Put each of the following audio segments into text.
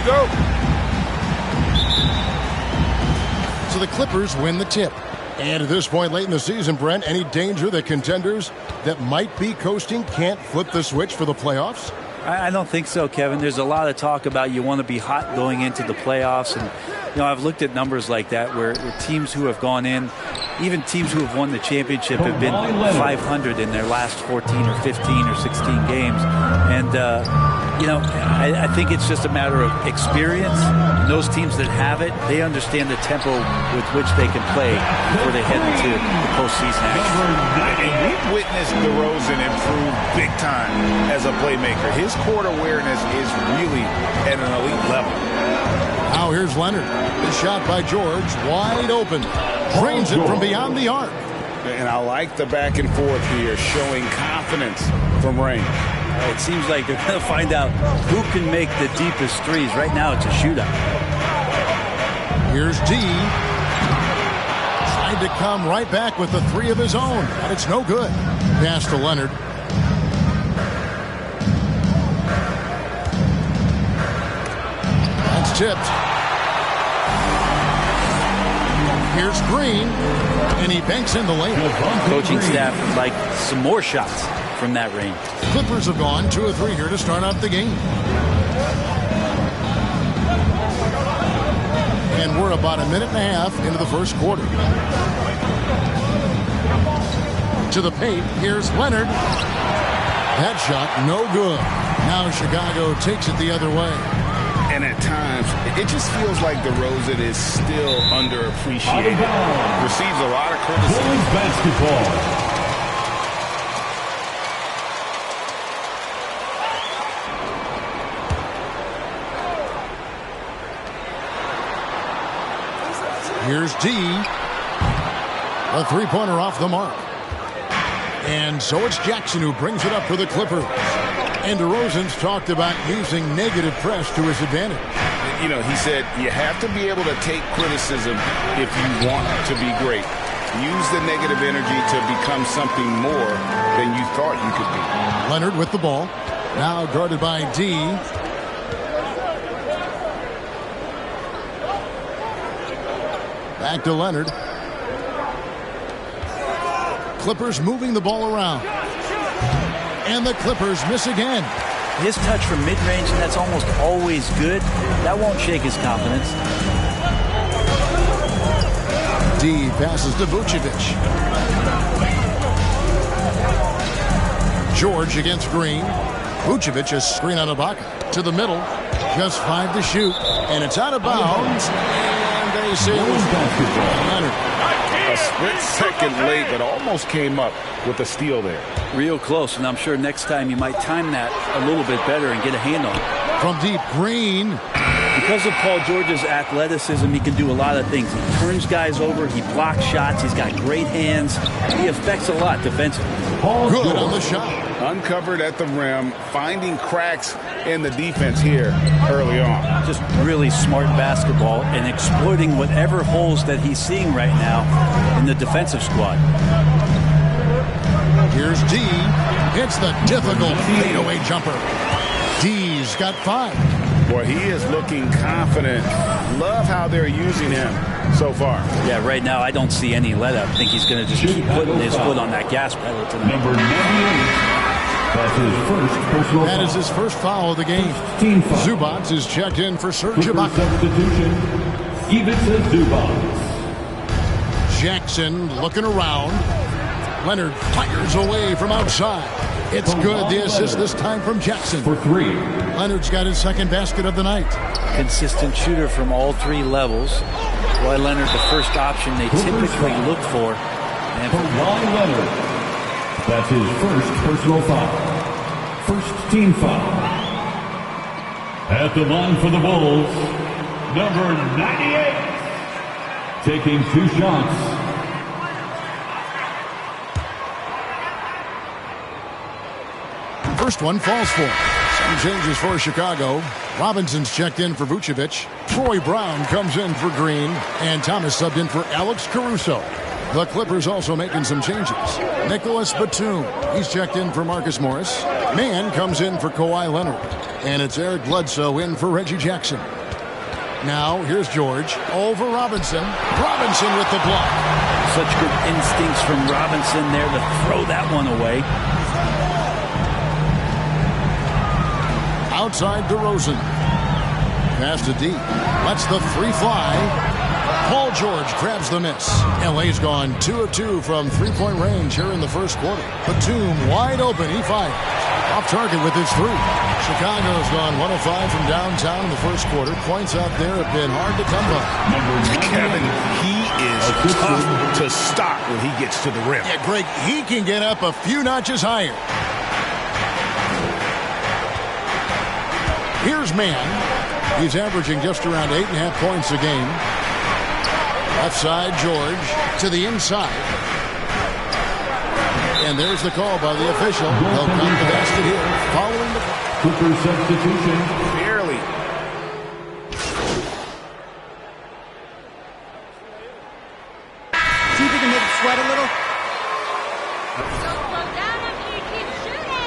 go. So the Clippers win the tip. And at this point late in the season, Brent, any danger that contenders that might be coasting can't flip the switch for the playoffs? I don't think so, Kevin. There's a lot of talk about you want to be hot going into the playoffs. And, I've looked at numbers like that where teams who have gone in, even teams who have won the championship have been 500 in their last 14 or 15 or 16 games. And, I think it's just a matter of experience. And those teams that have it, they understand the tempo with which they can play before they head into the postseason action. And we've witnessed DeRozan improve big time as a playmaker. His court awareness is really at an elite level. Now here's Leonard. The shot by George, wide open. Drains it from beyond the arc. And I like the back and forth here, showing confidence from Rain. It seems like they're going to find out who can make the deepest threes. Right now it's a shootout. Here's D. Tried to come right back with the three of his own, but it's no good. Pass to Leonard. That's tipped. Here's Green, and he banks in the lane. Coaching staff would like some more shots from that range. Clippers have gone 2 of 3 here to start out the game. And we're about a minute and a half into the first quarter. To the paint, here's Leonard. That shot, no good. Now Chicago takes it the other way. And at times, it just feels like DeRozan is still underappreciated. Receives a lot of criticism. Basketball. Here's D. A three-pointer off the mark. And so it's Jackson who brings it up for the Clippers. And DeRozan's talked about using negative press to his advantage. He said you have to be able to take criticism if you want to be great. Use the negative energy to become something more than you thought you could be. Leonard with the ball. Now guarded by D. Back to Leonard. Clippers moving the ball around. And the Clippers miss again. His touch from mid-range, and that's almost always good. That won't shake his confidence. D passes to Vucevic. George against Green. Vucevic is screen on Ibaka. To the middle. Just 5 to shoot. And it's out of bounds. And they say it was Leonard. A split second late, but almost came up with a steal there. Real close, and I'm sure next time you might time that a little bit better and get a hand on it. From deep, Green. Because of Paul George's athleticism, he can do a lot of things. He turns guys over, he blocks shots, he's got great hands. He affects a lot defensively. Good on the shot. Uncovered at the rim, finding cracks in the defense here early on. Just really smart basketball and exploiting whatever holes that he's seeing right now in the defensive squad. Here's D. It's the difficult fadeaway jumper. D's got 5. Boy, he is looking confident. Love how they're using him so far. Yeah, right now I don't see any let up. I think he's going to just keep putting his foot on that gas pedal tonight. Number 98. That's his first personal That foul. is his first foul of the game. Zubats is checked in for Serge Ibaka. Substitution. Ivica Zubats. Jackson looking around. Leonard fires away from outside. It's good. The assist this time from Jackson. For 3. Leonard's got his second basket of the night. Consistent shooter from all 3 levels. Kawhi Leonard, the first option they typically look for. And Kawhi Leonard. That's his first personal foul. First team foul. At the line for the Bulls, number 98. Taking 2 shots. First one falls for. Some changes for Chicago. Robinson's checked in for Vucevic. Troy Brown comes in for Green. And Thomas subbed in for Alex Caruso. The Clippers also making some changes. Nicholas Batum. He's checked in for Marcus Morris. Mann comes in for Kawhi Leonard. And it's Eric Bledsoe in for Reggie Jackson. Now, here's George over Robinson. Robinson with the block. Such good instincts from Robinson there to throw that one away. Outside DeRozan. Pass to D. Lets the three fly. Paul George grabs the miss. LA's gone 2 of 2 from three-point range here in the first quarter. Batum wide open. He fires. Off target with his three. Chicago's gone 1 of 5 from downtown in the first quarter. Points out there have been hard to come by. Kevin, he is tough to stop when he gets to the rim. Yeah, Greg, he can get up a few notches higher. Here's Mann. He's averaging just around 8.5 points a game. Left side, George to the inside. And there's the call by the official. They'll come to the basket here following the Cooper substitution. Barely. See if you can make it sweat a little. Don't slow down after you keep shooting.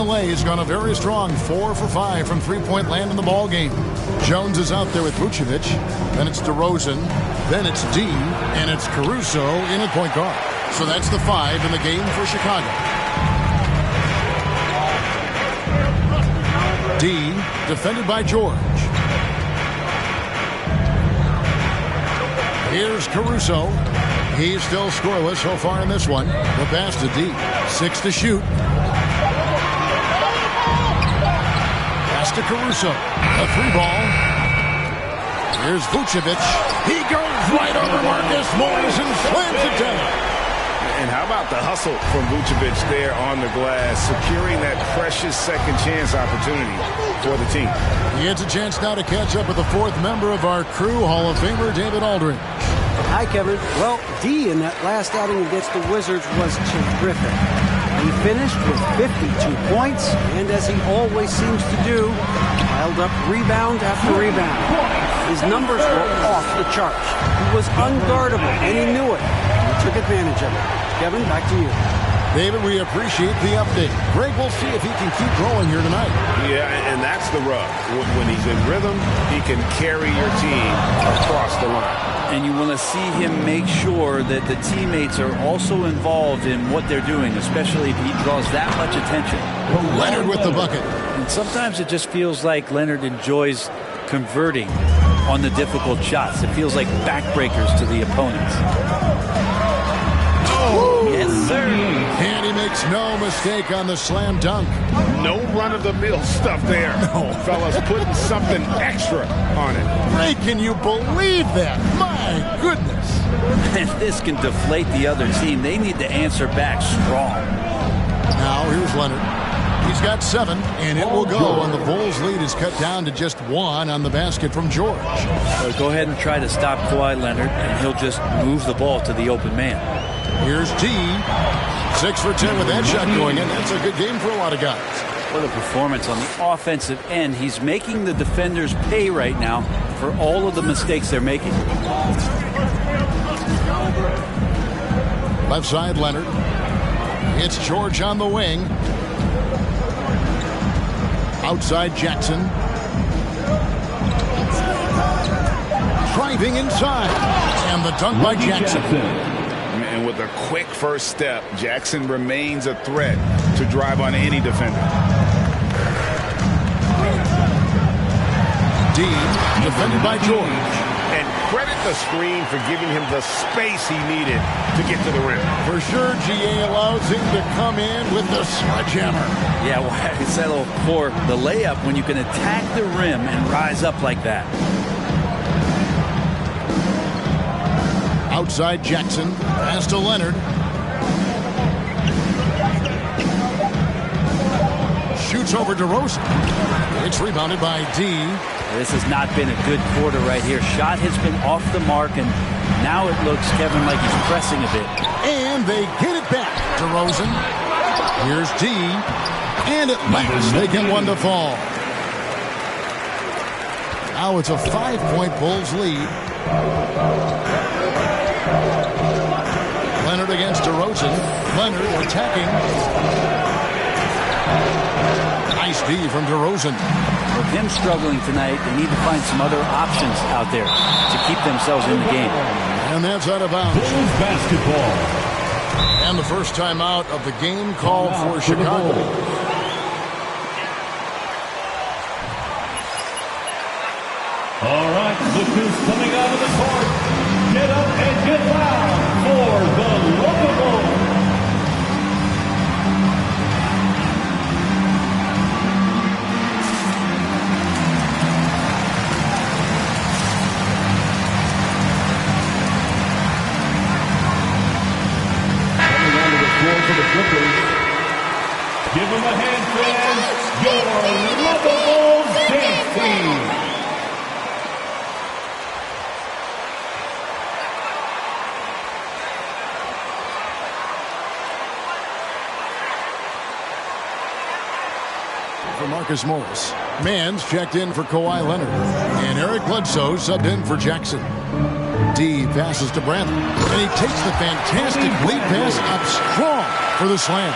LA has gone a very strong 4 for 5 from three-point land in the ball game. Jones is out there with Vucevic. Then it's DeRozan. Then it's D. And it's Caruso in at point guard. So that's the 5 in the game for Chicago. D defended by George. Here's Caruso. He's still scoreless so far in this one. The pass to D. 6 to shoot. Pass to Caruso. A three ball. Here's Vucevic. He goes right over Marcus Morris and slams it down. And how about the hustle from Vucevic there on the glass, securing that precious second chance opportunity for the team. He gets a chance now to catch up with the fourth member of our crew, Hall of Famer David Aldridge. Hi, Kevin. Well, D in that last outing against the Wizards was terrific. He finished with 52 points, and as he always seems to do, piled up rebound after rebound. His numbers were off the charts. He was unguardable, and he knew it. He took advantage of it. Kevin, back to you. David, we appreciate the update. Greg, we'll see if he can keep growing here tonight. Yeah, and that's the rub. When he's in rhythm, he can carry your team across the line. And you want to see him make sure that the teammates are also involved in what they're doing, especially if he draws that much attention. Leonard with the bucket. And sometimes it just feels like Leonard enjoys converting on the difficult shots. It feels like backbreakers to the opponents. Yes, sir. And he makes no mistake on the slam dunk. No run-of-the-mill stuff there. No. Fellas putting something extra on it. Ray, can you believe that? My goodness. And this can deflate the other team. They need to answer back strong. Now here's Leonard. He's got 7, and it will go, and the Bulls' lead is cut down to just 1 on the basket from George. So go ahead and try to stop Kawhi Leonard, and he'll just move the ball to the open man. Here's D. 6 for 10 with that shot going in. That's a good game for a lot of guys. What a performance on the offensive end. He's making the defenders pay right now for all of the mistakes they're making. Left side, Leonard. It's George on the wing. Outside, Jackson. Driving inside. And the dunk by Jackson. And with a quick first step, Jackson remains a threat to drive on any defender. Dean, defended by George. And credit the screen for giving him the space he needed to get to the rim. For sure, GA allows him to come in with the sledgehammer. Yeah, well, I settle for the layup when you can attack the rim and rise up like that. Outside Jackson, pass to Leonard. Shoots over DeRozan. It's rebounded by D. This has not been a good quarter right here. Shot has been off the mark, and now it looks, Kevin, like he's pressing a bit. And they get it back. DeRozan. Here's D. And at last, they get one to fall. Now it's a 5-point Bulls lead. Leonard against DeRozan. Leonard attacking. Nice D from DeRozan. With him struggling tonight, they need to find some other options out there to keep themselves in the game. And that's out of bounds. Bulls basketball. And the first timeout of the game called for Chicago. All right, look who's coming out of the court. Get up and get loud for the local Bulls. Coming onto the floor for the Clippers. Give them a hand, fans. Your local Bulls dance team. For Marcus Morris. Mans checked in for Kawhi Leonard. And Eric Bledsoe subbed in for Jackson. D passes to Bradley. And he takes the fantastic lead pass up strong for the slam.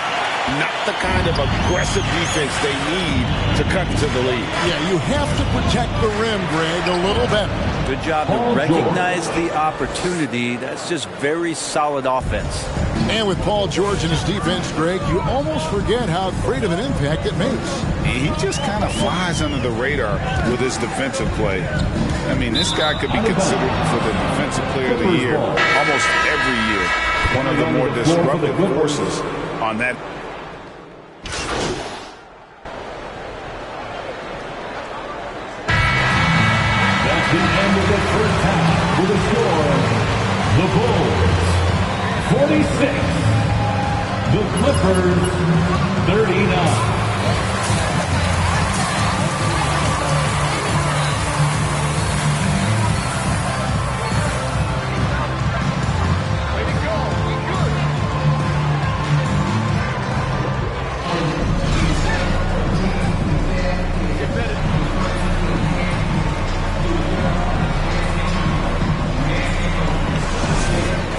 Not the kind of aggressive defense they need to cut to the lead. Yeah, you have to protect the rim, Greg, a little better. Good job to recognize the opportunity. That's just very solid offense. And with Paul George and his defense, Greg, you almost forget how great of an impact it makes. He just kind of flies under the radar with his defensive play. I mean, this guy could be considered for the Defensive Player of the Year almost every year. One of the more disruptive forces on that. That's the end of the first half with a score of the Bulls 46, the Clippers 39.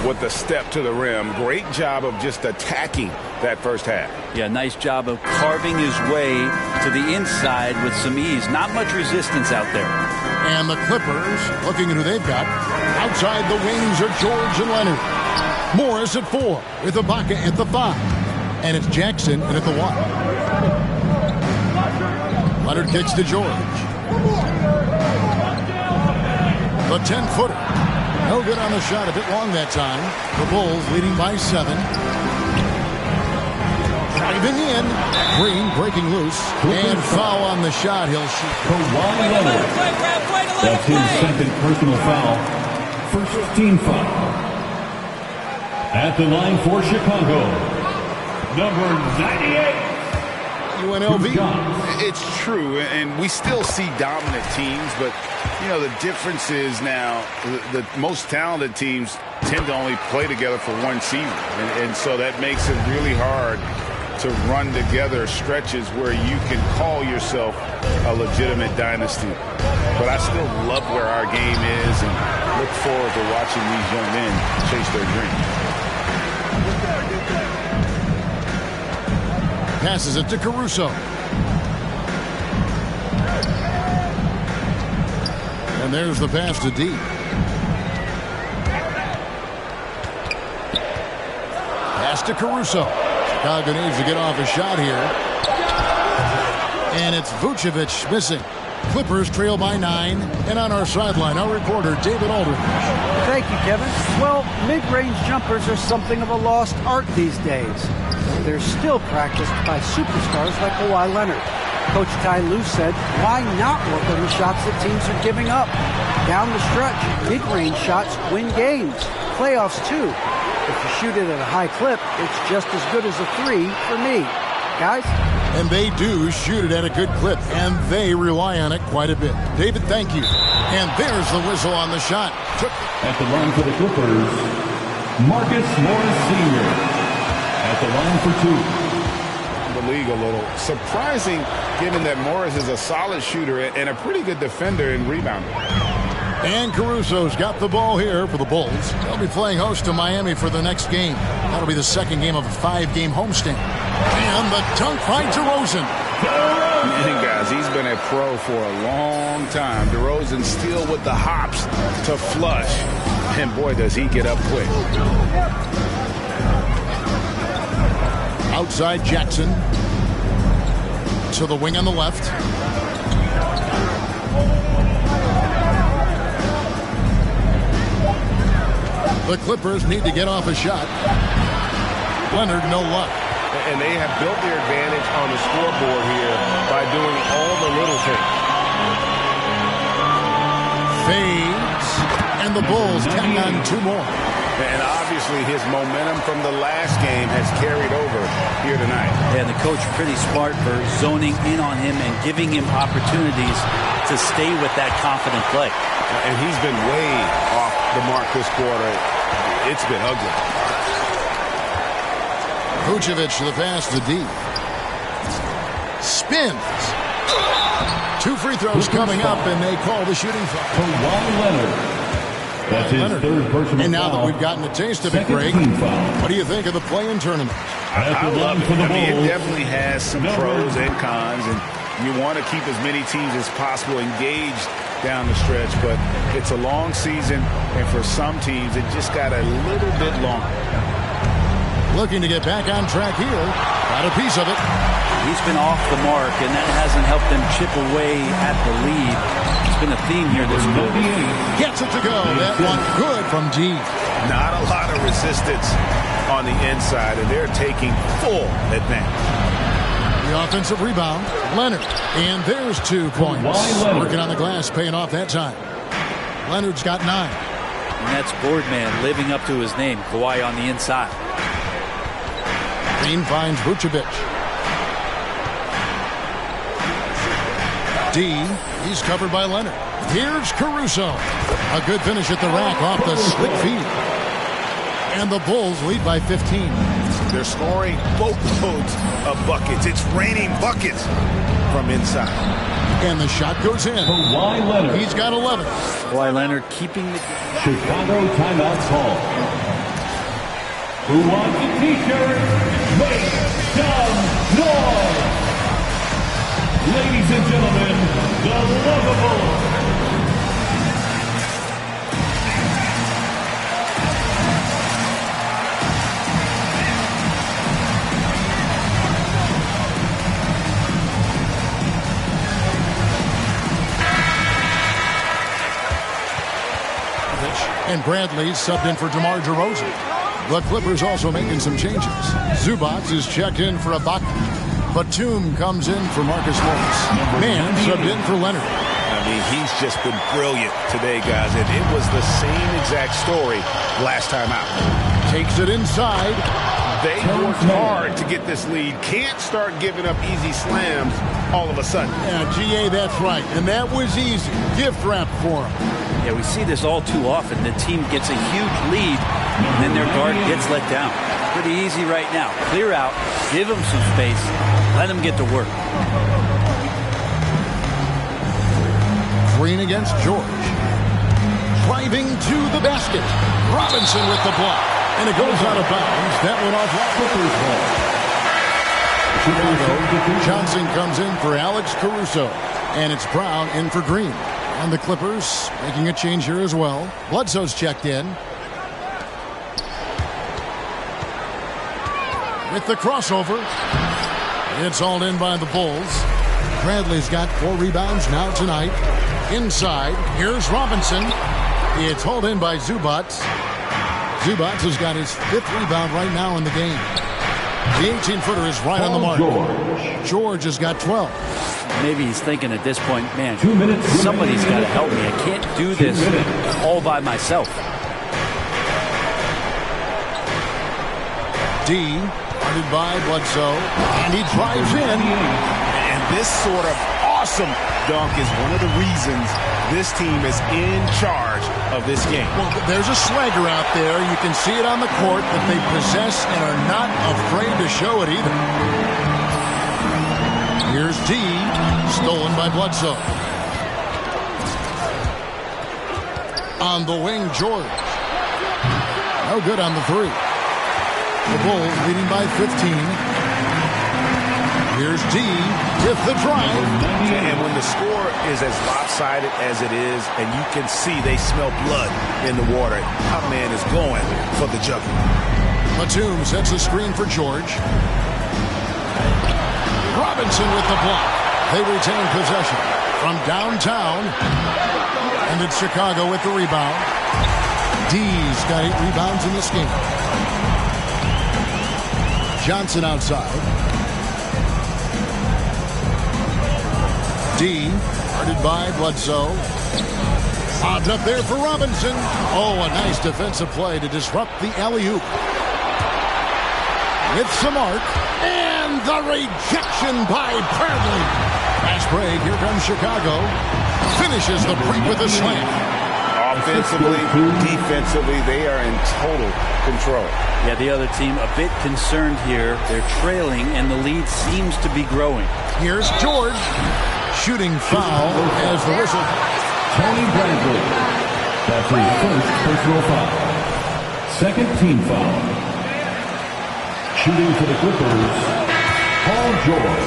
With the step to the rim. Great job of just attacking that first half. Yeah, nice job of carving his way to the inside with some ease. Not much resistance out there. And the Clippers, looking at who they've got, outside the wings are George and Leonard. Morris at 4, with Ibaka at the 5. And it's Jackson at the 1. Leonard kicks to George. The 10-footer. No good on the shot, a bit long that time. The Bulls leading by 7. Driving in. Green breaking loose. And foul on the shot. He'll shoot. Kawhi Leonard. That's his second personal foul. First team foul. At the line for Chicago, number 98. UNLV. It's true, and we still see dominant teams, but you know the difference is now the most talented teams tend to only play together for one season, and so that makes it really hard to run together stretches where you can call yourself a legitimate dynasty. But I still love where our game is and look forward to watching these young men chase their dreams. Passes it to Caruso. And there's the pass to D. Pass to Caruso. Chicago needs to get off a shot here. And it's Vucevic missing. Clippers trail by 9. And on our sideline, our reporter, David Aldridge. Thank you, Kevin. Well, mid-range jumpers are something of a lost art these days. They're still practiced by superstars like Kawhi Leonard. Coach Ty Lue said, why not work on the shots that teams are giving up? Down the stretch, mid-range shots win games. Playoffs, too. If you shoot it at a high clip, it's just as good as a 3 for me. Guys? And they do shoot it at a good clip, and they rely on it quite a bit. David, thank you. And there's the whistle on the shot. At the line for the Clippers, Marcus Morris Sr. At the line for 2. The league a little surprising, given that Morris is a solid shooter and a pretty good defender and rebounder. And Caruso's got the ball here for the Bulls. They'll be playing host to Miami for the next game. That'll be the second game of a 5-game homestand. And the dunk by DeRozan. And guys, he's been a pro for a long time. DeRozan still with the hops to flush. And boy, does he get up quick. Outside Jackson. To the wing on the left. The Clippers need to get off a shot. Leonard, no luck. And they have built their advantage on the scoreboard here by doing all the little things. Fades. And the Bulls tack on 2 more. And obviously his momentum from the last game has carried over here tonight. And the coach pretty smart for zoning in on him and giving him opportunities to stay with that confident play. And he's been way off the mark this quarter. It's been ugly. Vucevic the pass to D. Spins. 2 free throws coming up, and they call the shooting foul. That's his third personal And now foul. that we've gotten a taste of it, Second Greg, team foul. what do you think of the play-in tournament? I love it. For the I mean, it Bulls. definitely has some pros and cons, and you want to keep as many teams as possible engaged down the stretch, but it's a long season, and for some teams, it just got a little bit longer. Looking to get back on track here. Got a piece of it. He's been off the mark, and that hasn't helped them chip away at the lead. It's been a theme here this quarter. Gets it to go. That one good from D. Not a lot of resistance on the inside, and they're taking full advantage. The offensive rebound. Leonard. And there's 2 points. Working on the glass, paying off that time. Leonard's got 9. And that's Boardman living up to his name. Kawhi on the inside. Green finds Vucevic. D. He's covered by Leonard. Here's Caruso. A good finish at the rack off the slick feed. And the Bulls lead by 15. They're scoring boatloads of buckets. It's raining buckets from inside. And the shot goes in. Kawhi Leonard. He's got 11. Kawhi Leonard keeping the Chicago timeout call. Who wants a t-shirt? Make some noise! Ladies and gentlemen, the lovable And Bradley subbed in for DeMar DeRozan. The Clippers also making some changes. Zubac is checked in for Ibaka. Batum comes in for Marcus Morris. Mann subbed in for Leonard. I mean, he's just been brilliant today, guys. And it was the same exact story last time out. Takes it inside. They worked hard to get this lead. Can't start giving up easy slams all of a sudden. Yeah, GA, that's right. And that was easy. Gift wrap for him. Yeah, we see this all too often. The team gets a huge lead, and then their guard gets let down. Pretty easy right now. Clear out, give them some space, let them get to work. Green against George. Driving to the basket. Robinson with the block. And it goes out of bounds. That one off Chicago. Johnson comes in for Alex Caruso. And it's Brown in for Green. And the Clippers making a change here as well. Bledsoe's checked in. With the crossover. It's hauled in by the Bulls. Bradley's got 4 rebounds now tonight. Inside, here's Robinson. It's hauled in by Zubac. Zubac has got his 5th rebound right now in the game. The 18-footer is right on the mark. George has got 12. Maybe he's thinking at this point, man, somebody's got to help me. I can't do this all by myself. D, guarded by Bledsoe, and he drives in. And this sort of awesome dunk is one of the reasons this team is in charge of this game. Well, there's a swagger out there. You can see it on the court that they possess and are not afraid to show it either. Here's D, stolen by Bledsoe. On the wing, George. No good on the 3. The Bulls leading by 15. Here's D with the drive. And when the score is as lopsided as it is, and you can see they smell blood in the water, our man is going for the jugular. Batum sets a screen for George. Robinson with the block. They retain possession from downtown. And it's Chicago with the rebound. D's got 8 rebounds in this game. Johnson outside. D, guarded by Bledsoe. Lobbed up there for Robinson. Oh, a nice defensive play to disrupt the alley-oop. With some arc. And the rejection by Bradley. Fast break. Here comes Chicago. Finishes the break with a slam. Offensively, defensively, they are in total control. Yeah, the other team a bit concerned here. They're trailing, and the lead seems to be growing. Here's George. Shooting foul as the whistle. Tony Bradley. That's his first personal foul. Second team foul. Shooting for the Clippers, Paul George.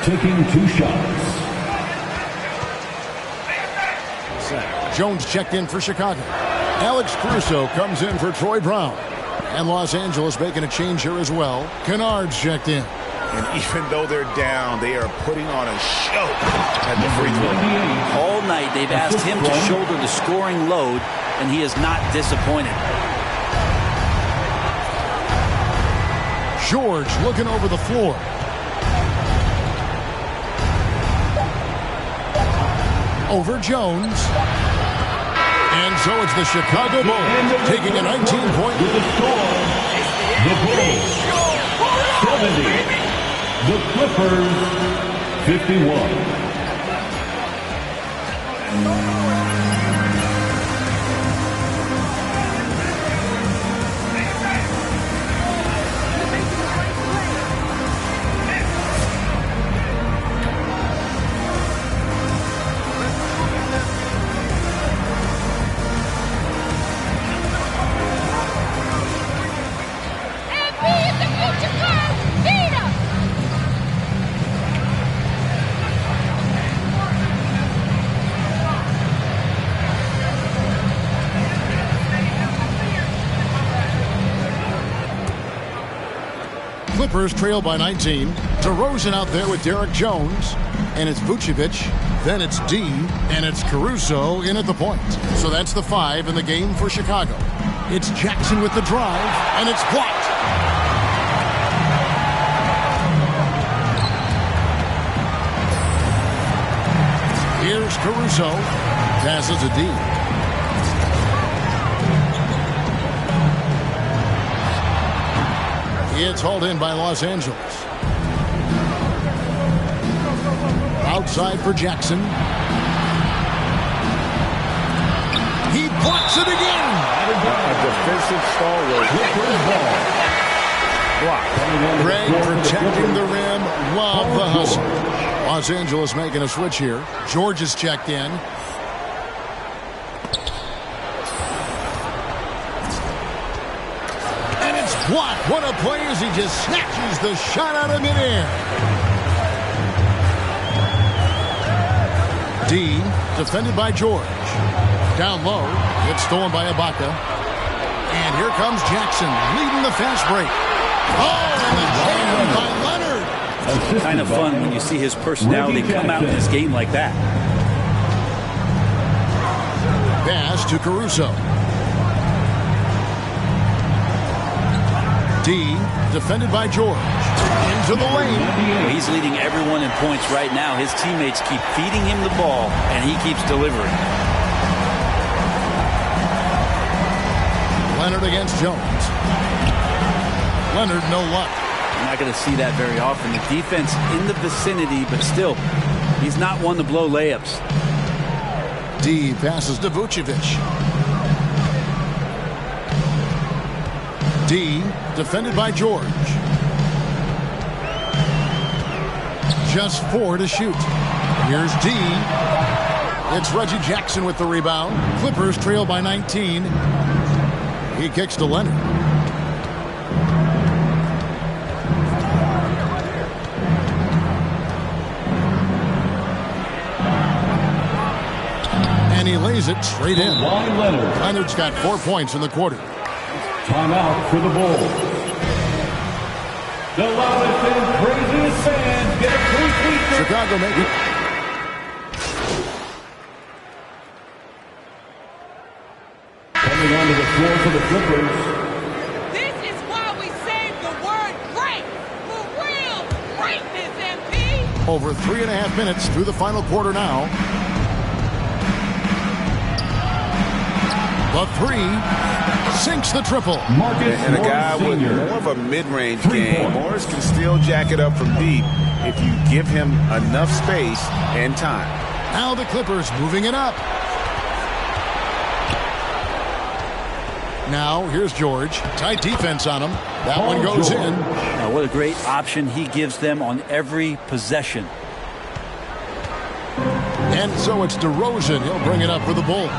Taking 2 shots. Jones checked in for Chicago. Alex Caruso comes in for Troy Brown. And Los Angeles making a change here as well. Kennard's checked in. And even though they're down, they are putting on a show at the free throw. All night they've asked him to shoulder the scoring load, and he is not disappointed. George looking over the floor. Over Jones. And so it's the Chicago Bulls taking a 19-point With the score, the Bulls 70, the Clippers 51. Clippers trail by 19. DeRozan out there with Derek Jones. And it's Vucevic. Then it's D. And it's Caruso in at the point. So that's the 5 in the game for Chicago. It's Jackson with the drive. And it's blocked. Here's Caruso. Passes to D. It's hauled in by Los Angeles. Outside for Jackson. He blocks it again. A defensive stalwart. Block. Greg protecting the rim. Love the hustle. Los Angeles making a switch here. George is checked in. Block. What a play as he just snatches the shot out of midair. D, defended by George. Down low. It's stolen by Ibaka. And here comes Jackson leading the fast break. Oh, and the jam by Leonard. Kind of fun when you see his personality come out in this game like that. Pass to Caruso. D, defended by George. Into the lane. He's leading everyone in points right now. His teammates keep feeding him the ball, and he keeps delivering. Leonard against Jones. Leonard, no luck. You're not going to see that very often. The defense in the vicinity, but still, he's not one to blow layups. D passes to Vucevic. D, defended by George. Just 4 to shoot. Here's D. It's Reggie Jackson with the rebound. Clippers trail by 19. He kicks to Leonard. 2 And he lays it straight in. Leonard's got 4 points in the quarter. Timeout for the Bulls. The loudest and craziest fans get a free feature. Chicago make it. Coming onto the floor for the Clippers. This is why we say the word great. For real greatness, MP. Over 3.5 minutes through the final quarter now. The three sinks the triple. And a guy with more of a mid-range game. Morris can still jack it up from deep if you give him enough space and time. Now the Clippers moving it up. Now here's George. Tight defense on him. That one goes in. Now, what a great option he gives them on every possession. And so it's DeRozan. He'll bring it up for the Bulls.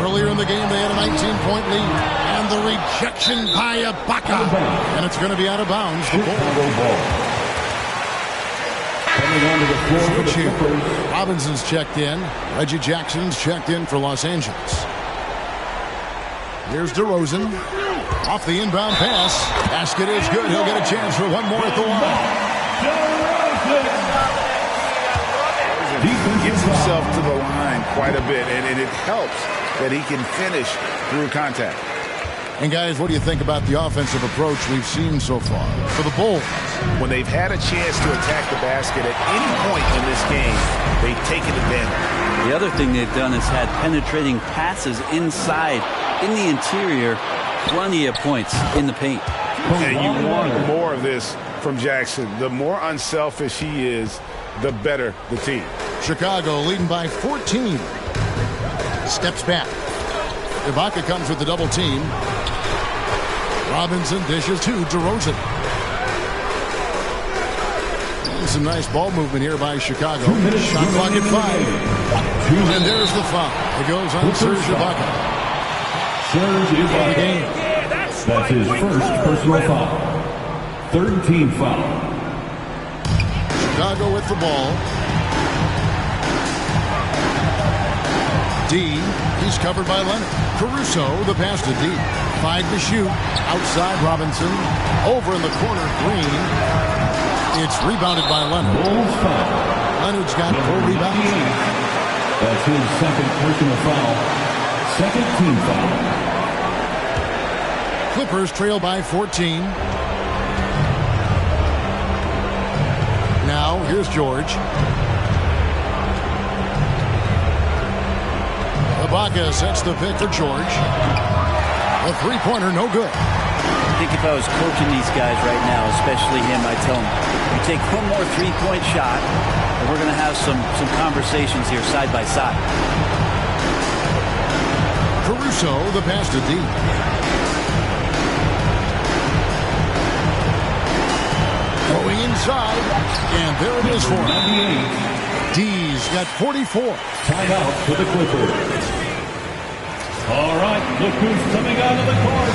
Earlier in the game, they had a 19-point lead. And the rejection by Ibaka. And it's going to be out of bounds. The Bulls. Coming onto the floor for the Clippers. Robinson's checked in. Reggie Jackson's checked in for Los Angeles. Here's DeRozan. Off the inbound pass. Basket is good. He'll get a chance for one more at the line. He gets himself to the line quite a bit, and it helps that he can finish through contact. And guys, what do you think about the offensive approach we've seen so far for the Bulls? When they've had a chance to attack the basket at any point in this game, they've taken advantage. The other thing they've done is had penetrating passes inside, in the interior, plenty of points in the paint. And you want more of this from Jackson. The more unselfish he is, the better the team. Chicago leading by 14. Steps back. Ibaka comes with the double team. Robinson dishes to DeRozan. And some nice ball movement here by Chicago. Shot clock at 5. And there's the foul. It goes on Serge Ibaka. Serge Ibaka. The game. That's his first personal foul. Third team foul. Chicago with the ball. D. He's covered by Leonard. Caruso, the pass to D. 5 to shoot. Outside Robinson. Over in the corner, Green. It's rebounded by Leonard. Leonard's got 4 rebounds. That's his second personal foul. Second team foul. Clippers trail by 14. Now, here's George. Ibaka sets the pick for George. A three-pointer, no good. I think if I was coaching these guys right now, especially him, I'd tell him, you take one more three-point shot, and we're going to have some conversations here side by side. Caruso, the pass to D. Going inside, and there it is for him. D's got 44. Timeout for the Clippers. All right, look who's coming out of the court.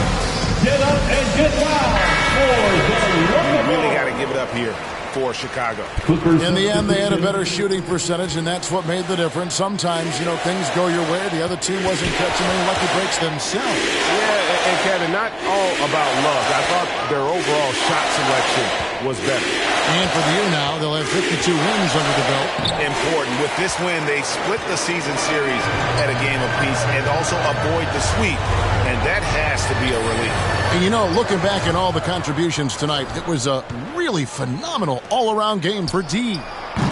Get up and get loud for the Really got to give it up here for Chicago. Clippers. In the end, they had a better shooting percentage, and that's what made the difference. Sometimes, things go your way. The other team wasn't catching any lucky breaks themselves. Yeah, and Kevin, not all about luck. I thought their overall shot selection was better. And for the year now, they'll have 52 wins under the belt. Important. With this win, they split the season series at a game apiece and also avoid the sweep. And that has to be a relief. And looking back at all the contributions tonight, it was a really phenomenal all-around game for D.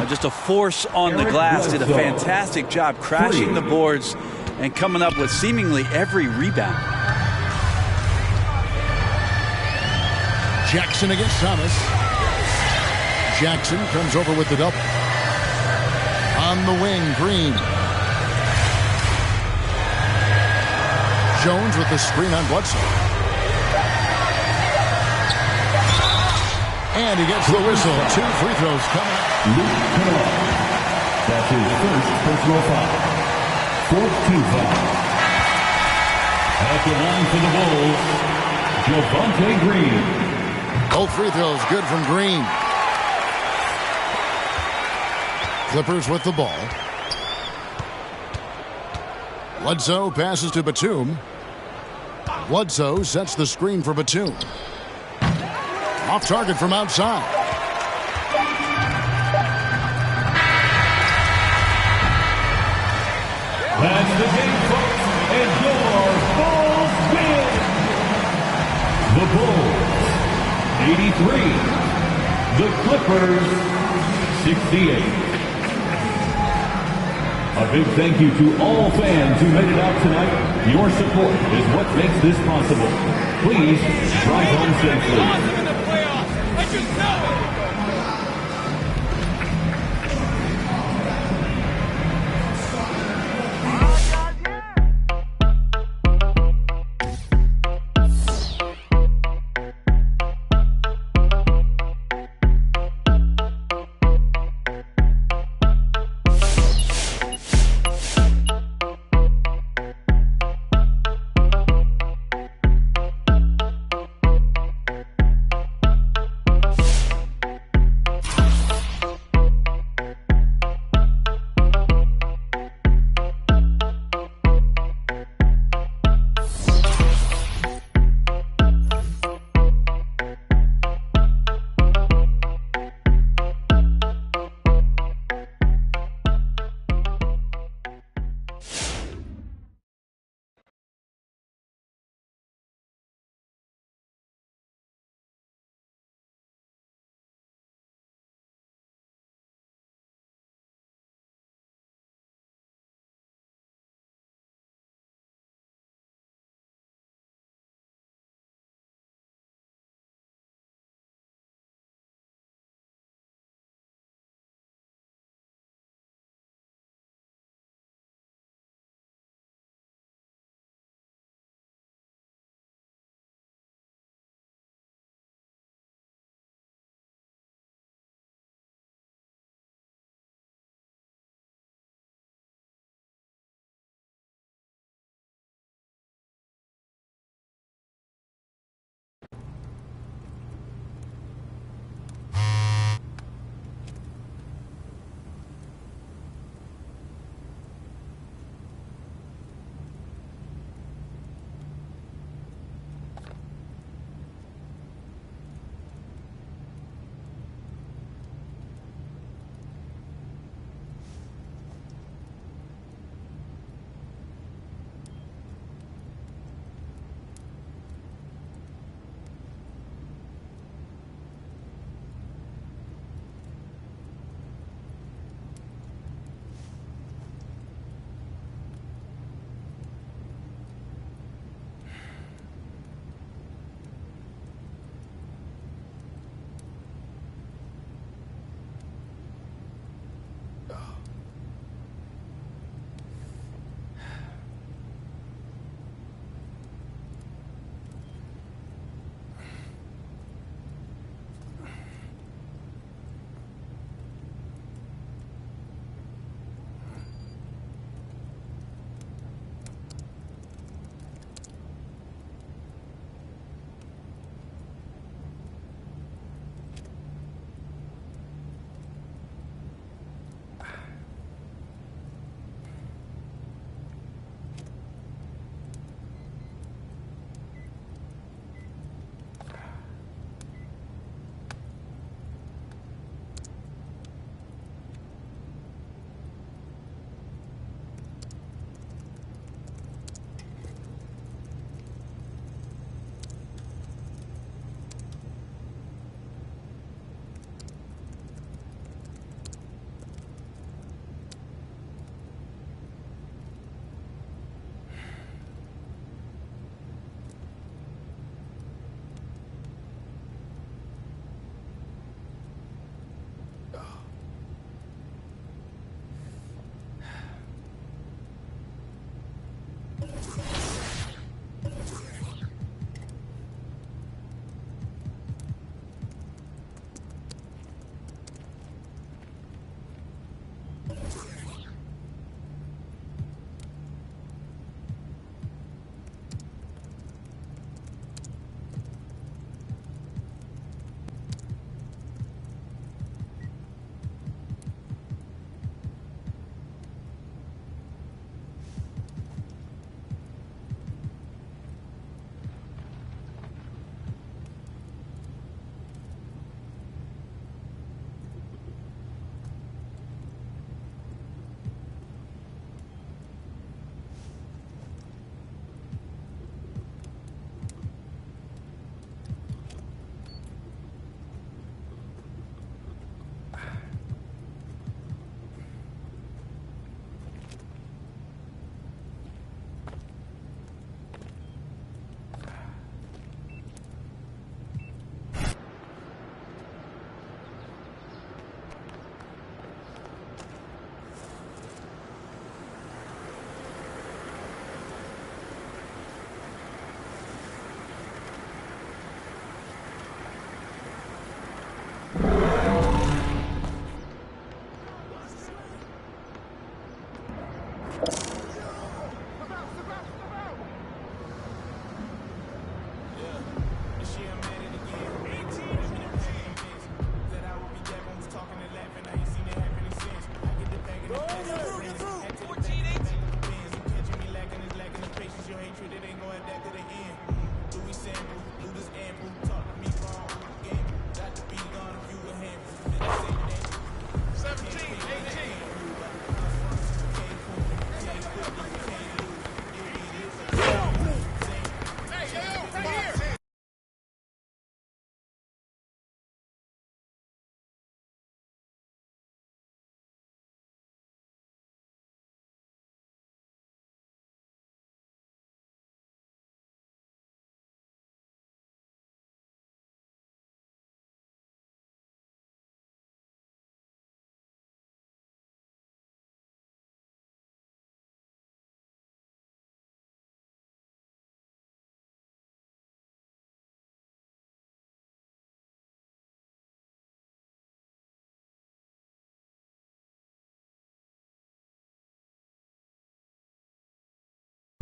Just a force on the glass. Did a fantastic job crashing the boards and coming up with seemingly every rebound. Jackson against Thomas. Jackson comes over with the double. On the wing, Green. Jones with the screen on Bledsoe. And he gets the whistle. 2 free throws coming up. That's his first personal foul. 14th foul. At the line for the Bulls, Javonte Green. Both free throws good from Green. Clippers with the ball. Bledsoe passes to Batum. Bledsoe sets the screen for Batum. Off target from outside. That's the game, folks, and your Bulls win. The Bulls, 83. The Clippers, 68. A big thank you to all fans who made it out tonight. Your support is what makes this possible. Please drive home safely. Awesome in the playoffs. I just know it.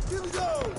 Here we go!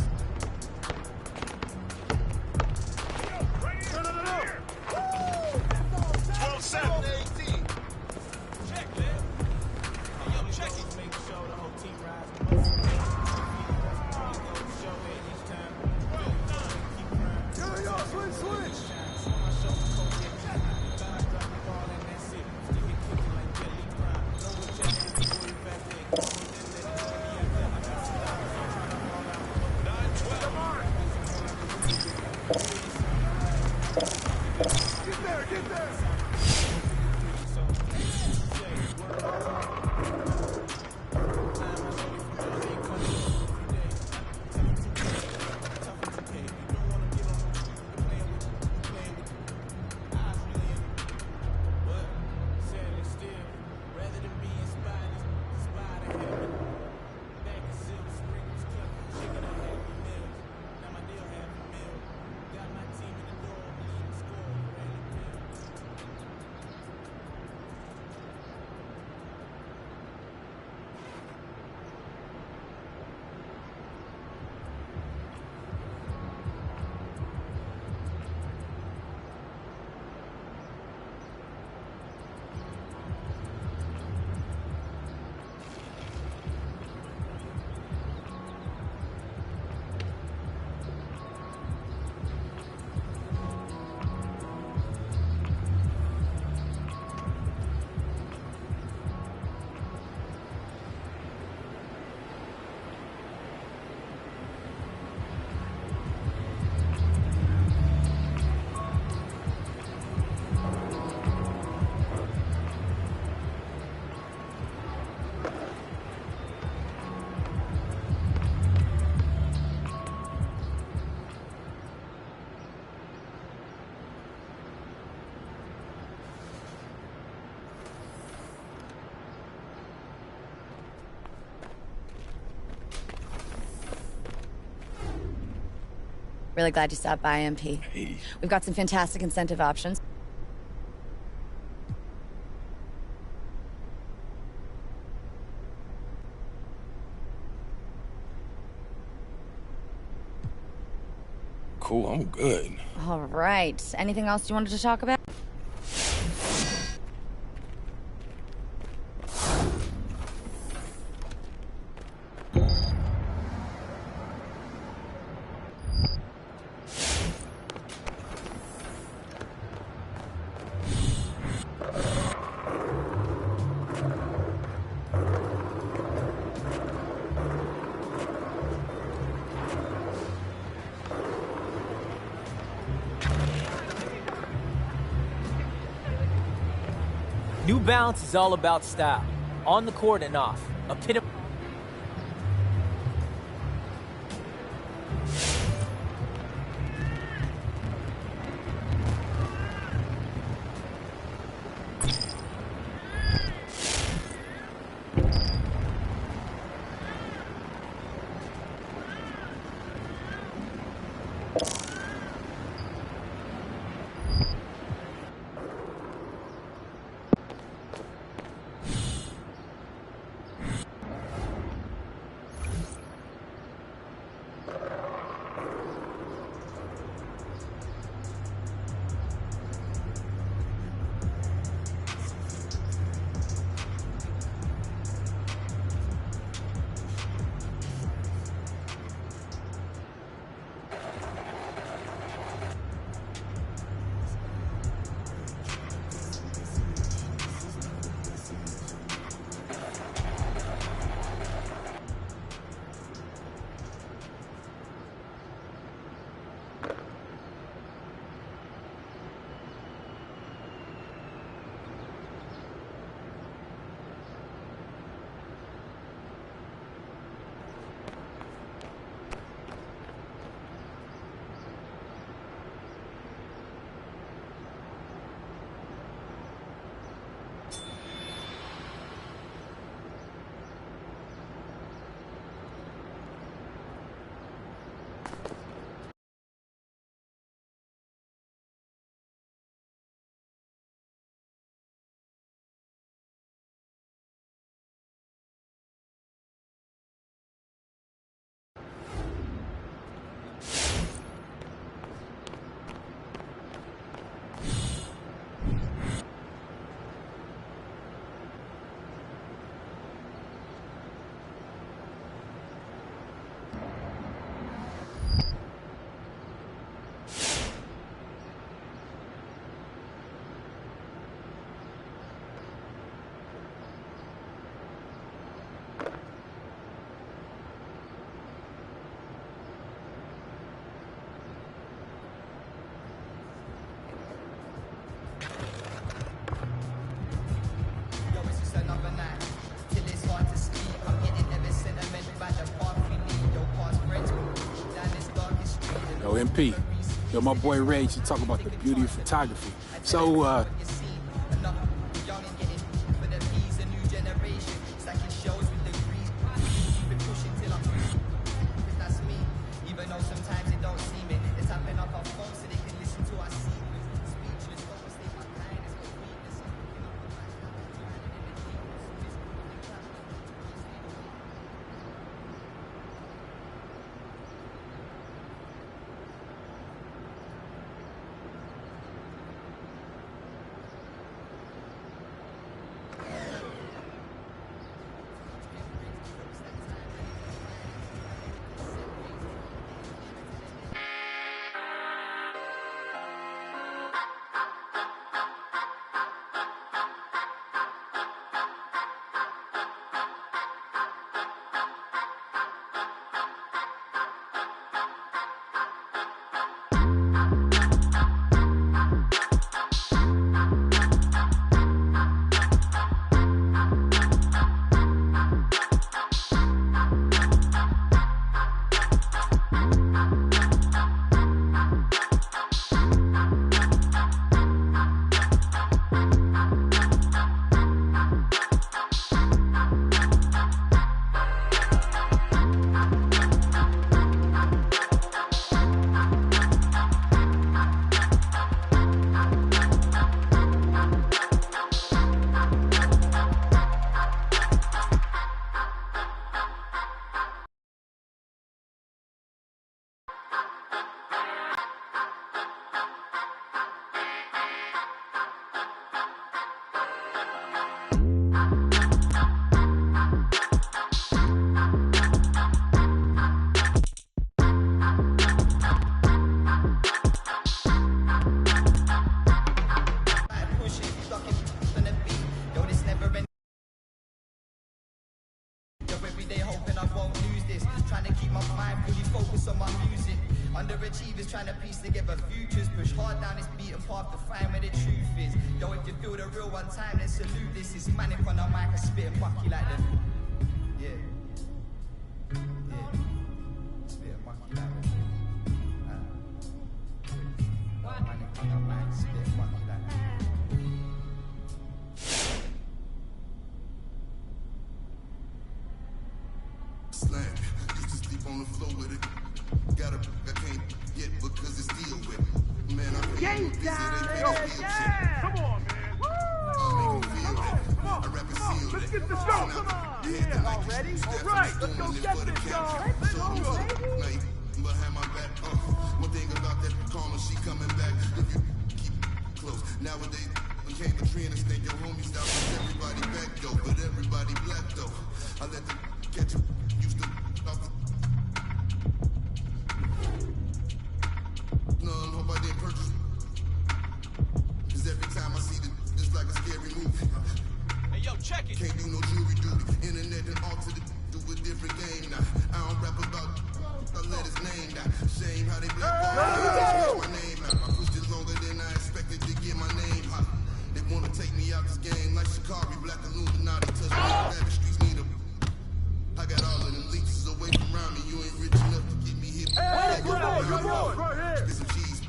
Really glad you stopped by, MP. Hey. We've got some fantastic incentive options. Cool, I'm good. All right. Anything else you wanted to talk about? New Balance is all about style, on the court and off. MP. Yo, my boy Ray used to talk about the beauty of photography. So, underachievers trying to piece together futures, push hard down this beaten path to find where the truth is. Yo, if you feel the real one time, then salute. This is manic on the mic, I spit and mucky like them. Yeah. Spit and mucky like them. Manic on the mic, spit and mucky like them. Slam, used to sleep on the floor with it. Got a I can't get because it's still with it. Man, I'm busy, they can't feel shit. Come on, man. Woo! Come on. I rap and seal Let's it. get this going. Come on. Yeah, all ready? All right, let's go get this, y'all. Let's go, baby. Behind my back, one thing about that karma, she coming back. If you keep close. Nowadays, became a trend and snake your homies out with everybody back though, but everybody black though. I let them catch you. Used to off the no, I hope I didn't purchase. Cause every time I see it's like a scary movie. Hey, yo, check it. Can't do no jury duty. Internet and alter the do a different game now. I don't rap about I let his name down. Shame how they black my name out. I pushed it longer than I expected to get my name hot. They wanna take me out this game like Shikari, Black Illuminati, touch me. Rabbit streets need a. I got all of them leeches away from around me. You ain't rich enough to get me hit. Hey, come on, right here. Get some cheese.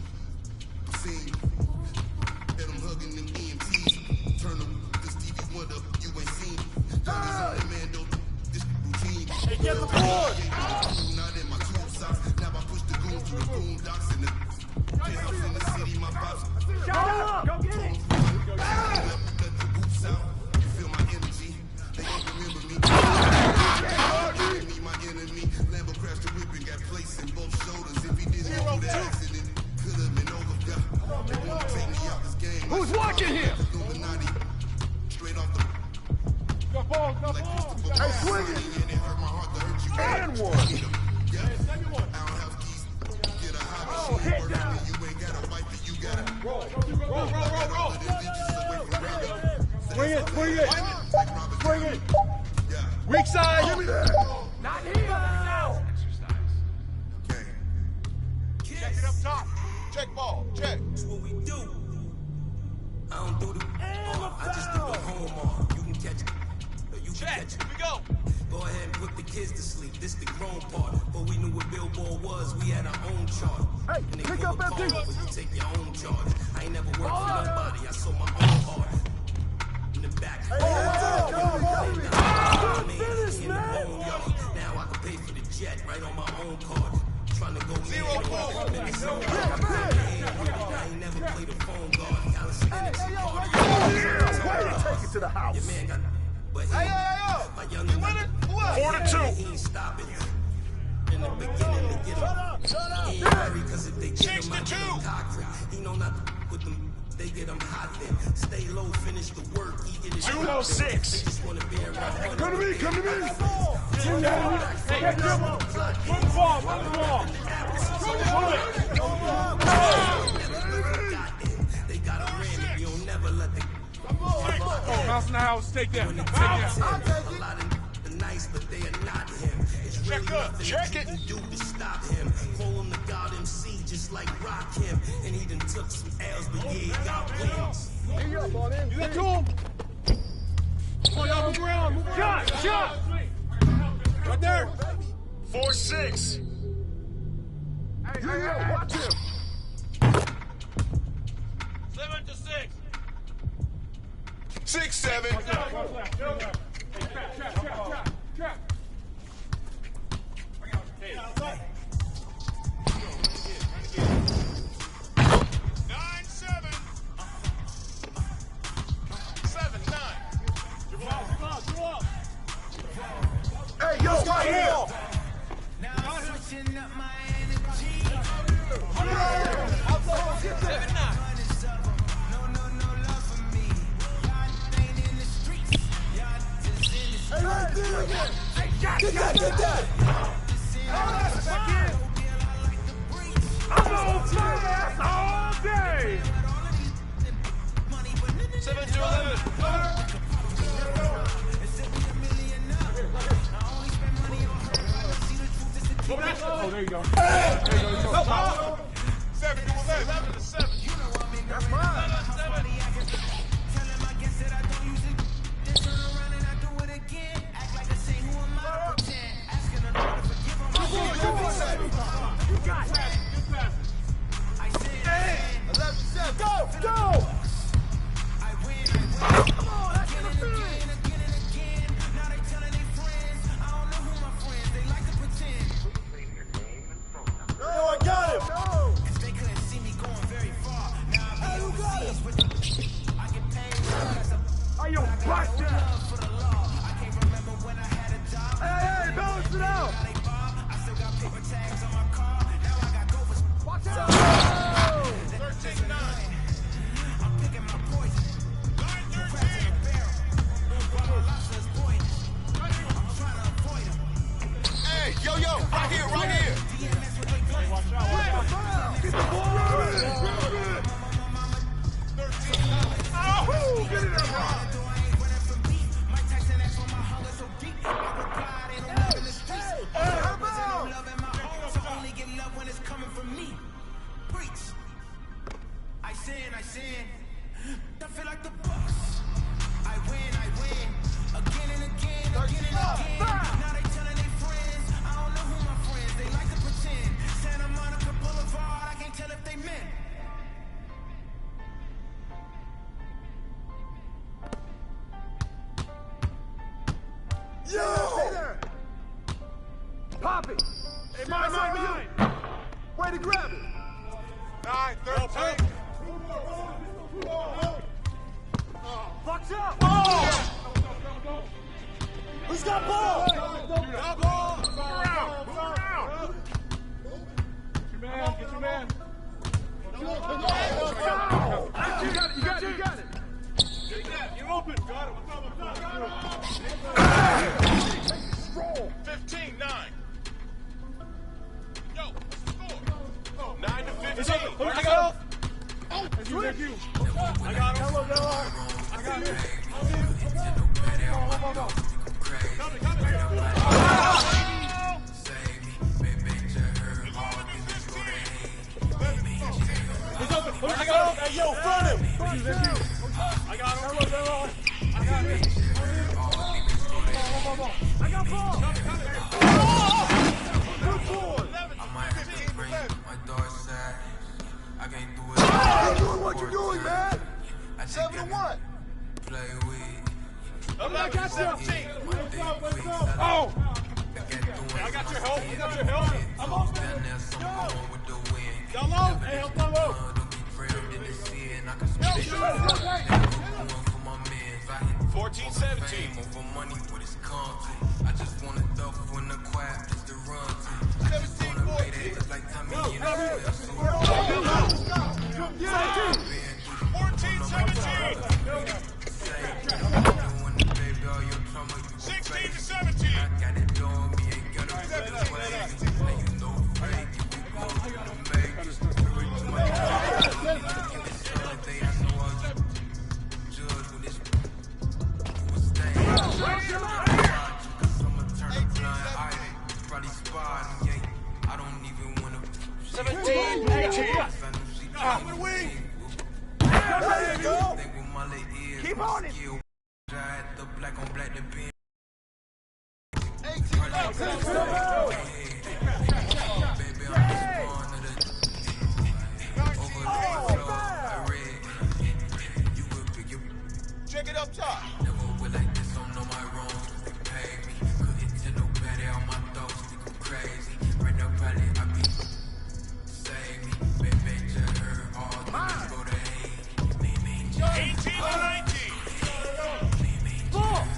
I'm seeing and I'm hugging them EMTs. Turn them this TV one up, you ain't seen. Youngest man, don't this routine. Hey, get the board. Not in my tool socks. Now I push the goons to the boondocks in the penthouse in the city. My pops. Shut up. Go get it. Let the boots out. You feel my energy. They don't remember me. My enemy. Lambo crashed the whip and got placed in both shoulders. If he didn't do that accident, could have been over. They want to take me out this game. Who's watching here? Illuminati. Straight off the. Go ball. Hey, swing it. And it hurt my heart to hurt you. And one. Yeah. Second one. I don't have keys. Get a hobby. Oh, hit down. You ain't got a wife, but you got a Roll. Swing it. Swing it. Yeah. Weak side. Give me that. Not here. Now. Okay. Check it up top. Check ball. Check. That's what we do. I don't do the I just do the home arm. You can catch it. You can catch it. Here we go. Go ahead and put the kids to sleep. This the grown part. But we knew what Billboard was. We had our own chart. Hey, and they pick up that thing. But you take your own charge. I ain't never worked for nobody. I sold my own heart. In the back. Finish, man. Now I can pay for the jet right on my own card. Trying to go man. I ain't never played a phone guard. Take it to the house. Your man got, but he, my young man, 4-2. He ain't stopping. In the beginning, they get him. He ain't worried, cause if they get him, I get him cocked. He know not to with them. They get him hot then. Stay low, finish the work. He get his 206. They just wanna be around. Come to me. Get the ball. They got a ram. You'll never let the Mouse in the house. Take that. a lot of nice, but they are not him. It's really nothing you can do to stop him. Call him the God MC, just like Rock him. And he done took some L's, but yeah, he got wins. You got to him. Come on, y'all, move around. Shot. Right there. 4-6. Hey, watch him. 7-6. 6-7. Trap. 9-7. 7-9. Hey, yo, right here. Now I'm switching up my energy. 7-9. No love for me. Y'all ain't in the streets. Y'all just in the streets. Hey, get that. I'm on fire all day. 7-11. Oh, there you go. There you go. 7-11. 7-7. That's mine. 7-7. Go! Come on, that's in the field. Now they telling their friends, I don't know who my friends, they like to pretend. I got him. If they couldn't see me going very far, now I be overseas with the I get paid Hey, yo, watch that. for the law. I can't remember when I had a job. Hey, balance it out. I still got paper tags on my car. Now I got gophers. Watch out. 13-9. I'm picking my poison. 9-13. Hey, yo, right here. Get the ball. Oh, get it out. I sin. I feel like the boss. I win. Again and again. Now they telling their friends. I don't know who my friends. They like to pretend. Santa Monica Boulevard. I can't tell if they men. Yo! Stay there. Pop it. Hey, mine. Way to grab it. 9-13. Box up. Oh! Who's got ball? Move around. Get your man. You got it. Get that. You're open. Got it. What's up? 15-9. Yo, what's the score? 9-15. I got him. Thank you. I got him. I got him. He's open. I got him. Hey, yo, front him. I got him. I got ball. I might have to bring my dark side. I can't do it. Keep doing what you're doing, man. I just 7-1. play with. I got 17. Oh! I got your help. I got your help. I'm on, man. Y'all low. Hey, help them low. 14-17. I just want to duff when the quiet is the run to. I just want to pay that look like Tommy in Keep on it. The black on black, the pin. Check it up top. Never will like this, don't know my wrongs. They pay me. Couldn't tell nobody on my thoughts. Think I'm crazy. Right now, probably I be save me. Baby, just heard all the things go to hate. 18-19. Ball.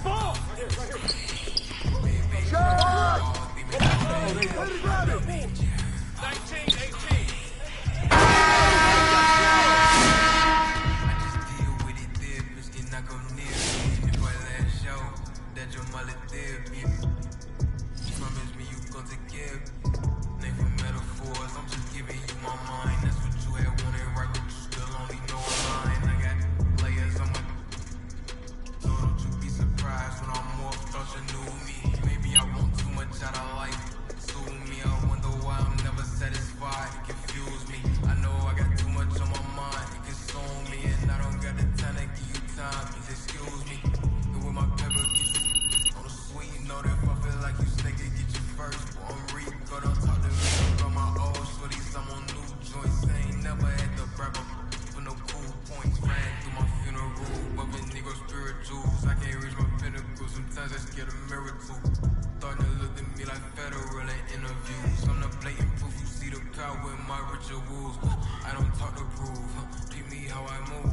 I don't talk to prove. Treat me how I move.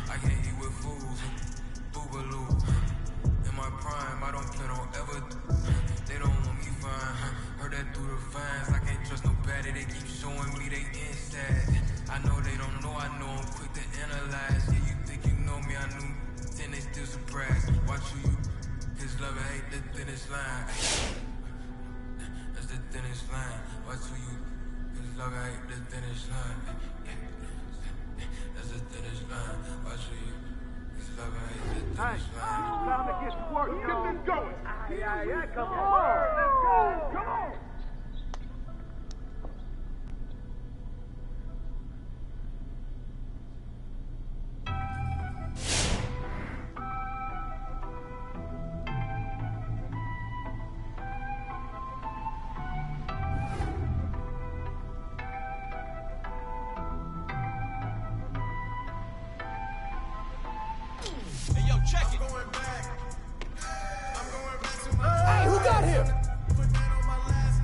I can't eat with fools. Boogaloo. In my prime, I don't plan on ever. They don't want me fine. Heard that through the fines. I can't trust nobody. They keep showing me they inside. I know they don't know. I know I'm quick to analyze. Yeah, you think you know me? I knew. Then they still surprised. Watch who you. This love ain't the thinnest line. That's the thinnest line. Watch who you. This love ain't the thinnest line. That's the thinnest line. Watch who you. This love ain't the thinnest line. Time to get to work. Get this going. Yeah, come on. Let's go. Come on. Hey, yo, check it. I'm going back to my. Hey, who got him? Put that on my last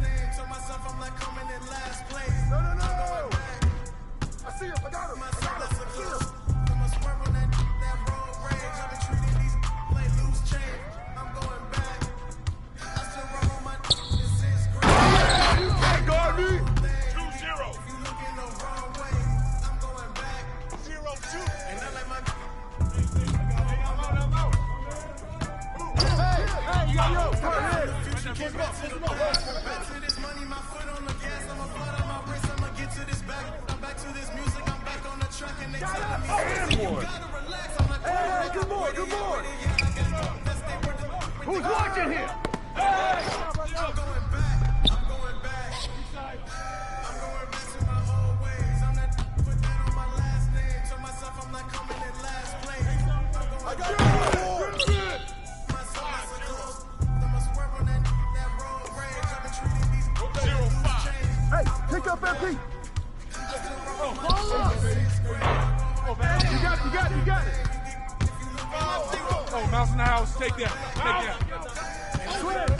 up, MP. Oh, man. You got it. Oh, mouse in the house. Take that. Switch.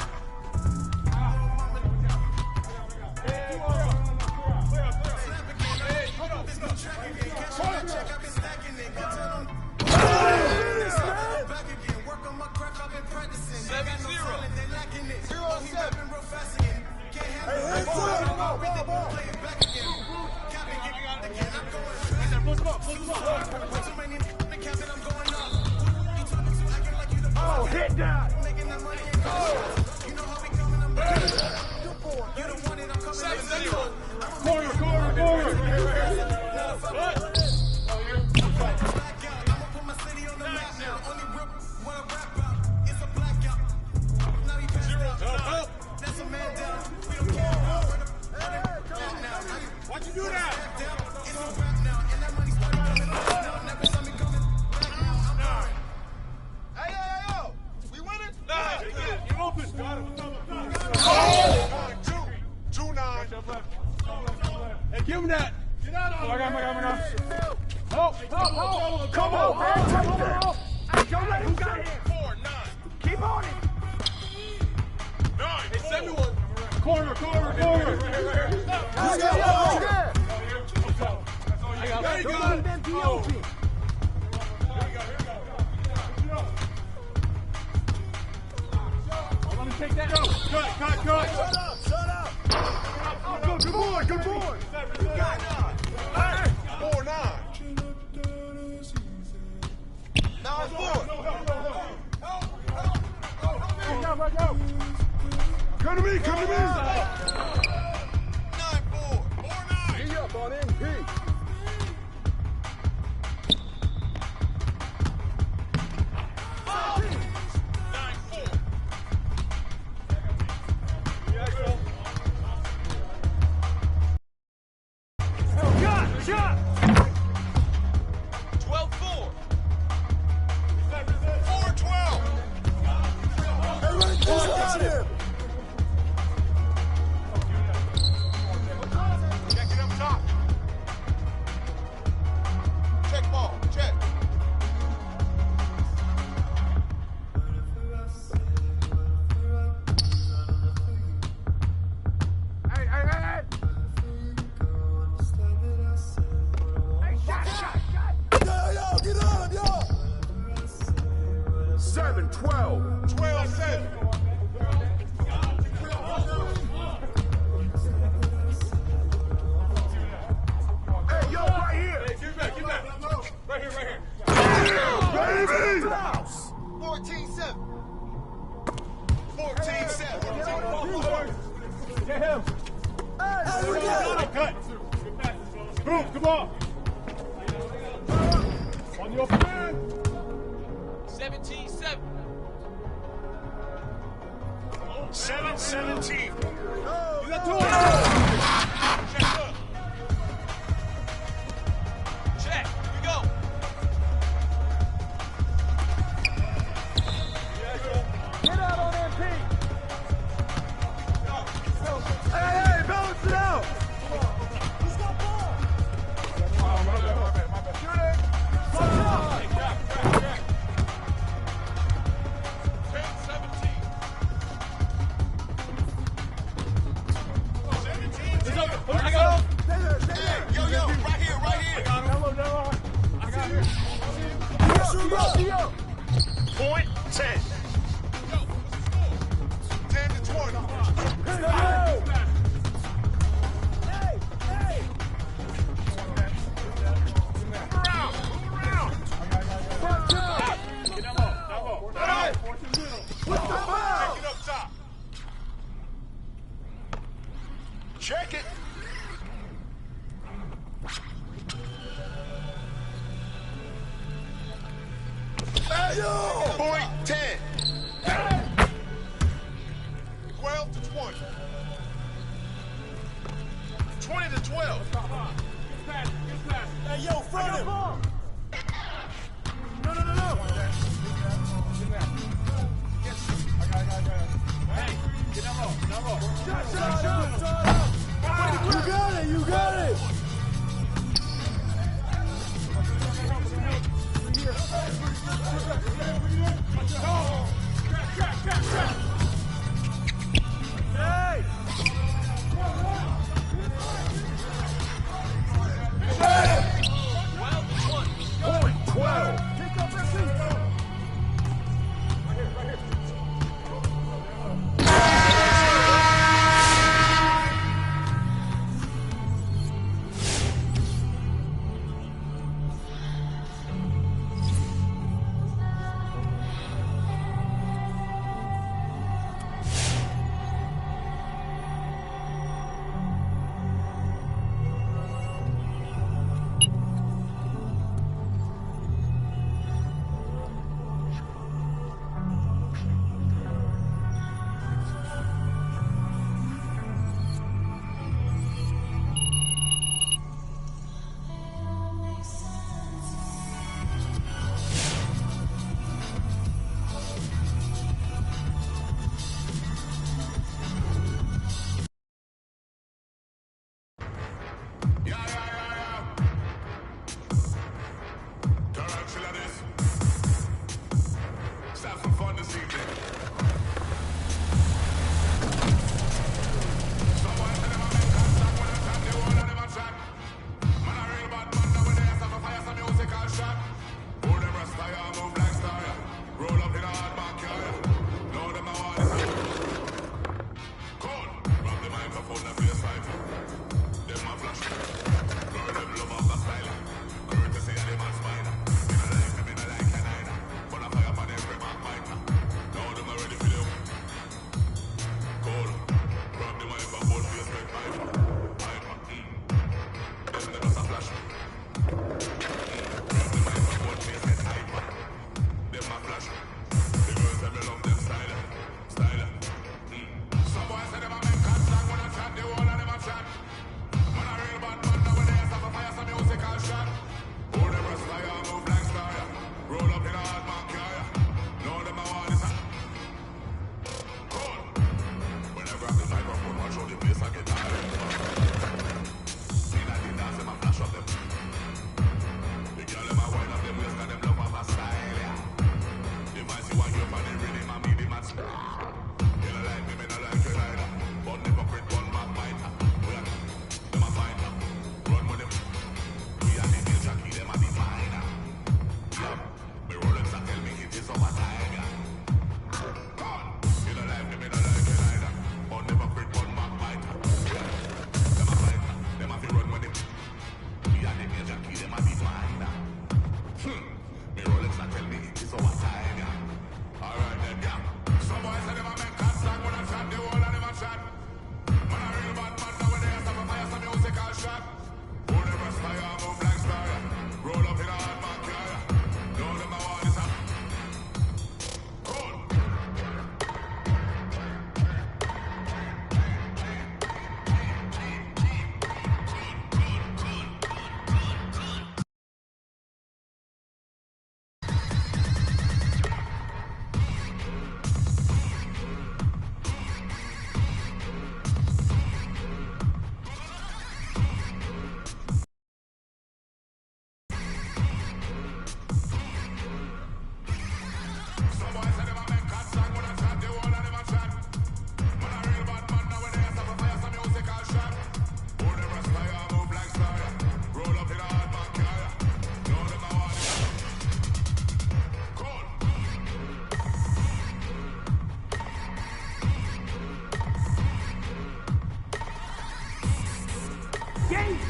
Oh, hit that! Corner! Why'd you do that? Hey, we winning? Nah, you open. Oh! 2-9. Hey, give him that. Get out of it. I got him. Oh, come on, man. Take that. Don't let him get in. 4-9. Keep on it. 9. Hey, 71. Corner. There you go. Let me take that. Cut. Shut up. Good boy. You got it. 4-9. 9-4. Come to me. 9-4. 4-9. He up on MP. Shot! 12-4. 4-12. Check it up top. Check ball. Check. Hey. Yo, get on, yo! 7-12. 12-7. Hey, yo, right here. Hey, get back. Right here. Baby! 14-7. 14-7. Get him. Hey, we got it. Cut. Boom, come on. On your plan. 17-7. 7-17. You got 2. Check up. Check. Here we go. Get out on MP. Hey, balance it out. He's got ball. My bad. Shoot it. Jack. 10-17. 17. I got him. Hey, yo, right here. I got him. Point 10. 10-20. Check it. Hey, yo! Point 10. 12-20. 20-12. Hey, yo, front him. No. Hey, get that low. Shot. You got it.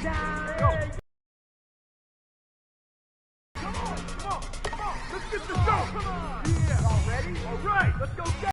down.